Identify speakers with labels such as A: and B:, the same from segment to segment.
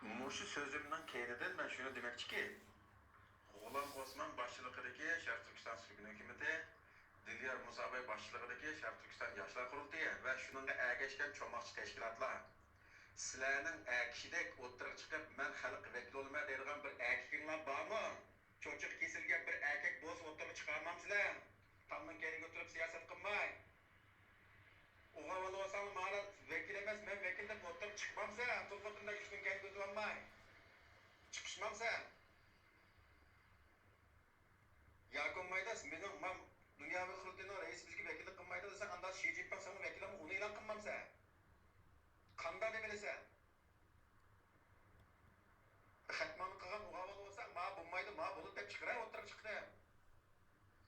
A: Muşu sözümden keyniden ben şunu demekçi ki, G'ulam Osman başçılıkındaki Şarkı Türkistan Sürgün Hükümeti, Dilyar Musabay başçılıkındaki Şarkı Türkistan Yaşlar Kurultayı ve şununla ergeçken çomakçı teşkilatlar. Sizlerinin kişidek oturup çıkıp men halk vekili olmaya deyilgen bir erkekler var mı? Çocuk kesilgen bir erkek boz oturup çıkarmam sizler. Tamın kendi götürüp siyaset kılmay. Oğa valı olsam bana vekil emez, men vekilde oturup çıkmam sen. Tulgutunda güçlün kendi götürmem. Çıkışmam sen. Yakın maydas, benim mam dünya ve kurultayının reis bizgi vekillik kılmaydı desen, anda Xi Jinping sana vekil ama onu ilan kılmam sen. Kanda demelisin. Xatmanı kılgan oğa valı olsa, ma bulmaydı, ma bulup dep çıkıray, oturup çıktı.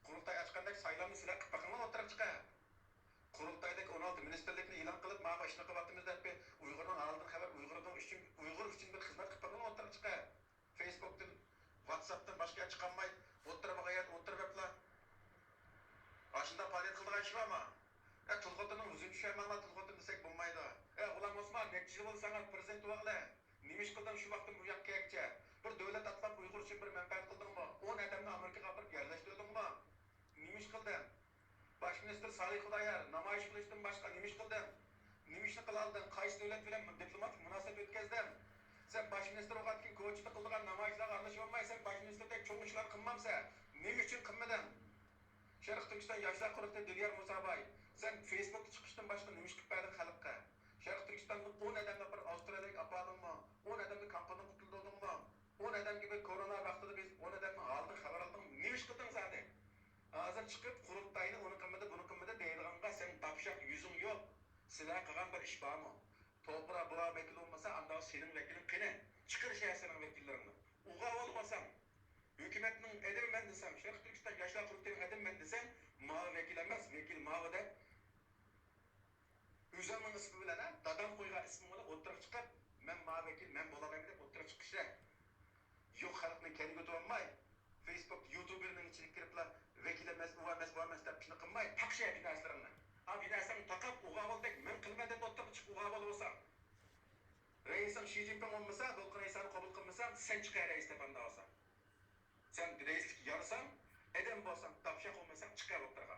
A: Kurultay açkandaki saylamı silah kıpakınla oturup çıkı. Kurultaydaki 16 ministerlikini ilan kılıp, ma başına kıvattığımızda hep Uygur'dan aldığın haber, Uygur için bir hizmet kıpakınla oturup çıkı. Facebook'tan, WhatsApp'tan başka çıkanmay, oturup gayet, oturup yapla. Aşında faaliyet kıldığın şey var mı? Tulgut'un uzun düşermanla Tulgut'un desek bulmaydı. Ulan Osman, nekçisi olsanız prezident oğlu. Nimiş kıldın şu vaktin bu yakka yakça? Bir devlet atlap Uygur için bir menfaat kıldın mı? 10 adamını Amerika'ya kapırıp yerleştirdin mi? Nimiş kıldın? Baş minister Salih Kudayar, namayış kılıçtın başka nimiş kıldın? Nimişini kılardın, kayısı devlet bilen diplomatik münasebet ötkezdin. Sen baş minister oğatkin koğuçta kıldığın namayışlar kardeşi olmaysan baş minister tek çoğun işler kılmamsa, ne için kılmadın? Şarkı Türkistan Yaşlar Kurultayı Dilyar Musabay, sen Facebook'ta çıkıştın başka nimiş kıpırdın halkka. Şarkı Türkistan'da 10 adamla bir Avustralya'ya apadın mı? 10 adamla kampanın kutuldun mu? 10 adam gibi korona vaxtida biz 10 adamla aldık, haber aldık. Nimiş kıldın zaten? Hazır çıkıp kurultayını onu kılmadı, bunu kılmadı deyilganға sen tapşak yüzün yok. Silah kılan bir iş var mı? Toprağa bula vekil olmasa andağı senin vekilin kine. Çıkır senin vekillerini. Uğa olmasan, hükümetinin edim ben desem, Şarkı Türkistan Yaşlar Kurultayı'nın edim ben desem, mağı vekil emez, vekil mağı da Üzerinin ismi bilen, dadam koygan ismi bilen oturup çıkıp, men mağı vekil, men bolamam deyip oturup çıkışlar. Yok halkının kendi götürmey. Facebook, YouTuber'ın içine kiripla vekil emez, uva emez, bu emez deyip şunu kılmay. Tak şey binaslarını. Ha binasını takıp uğa ol deyip, men kılma deyip oturup çıkıp uğa ol olsam. Reisin Xi Jinping olmasa, dolkun reisanı kabul kılmasan, sen çıkar reis tepanda olsan. Sen reislik yarısan, edem bolsan, tapşak olmasan çıkar oturuğa.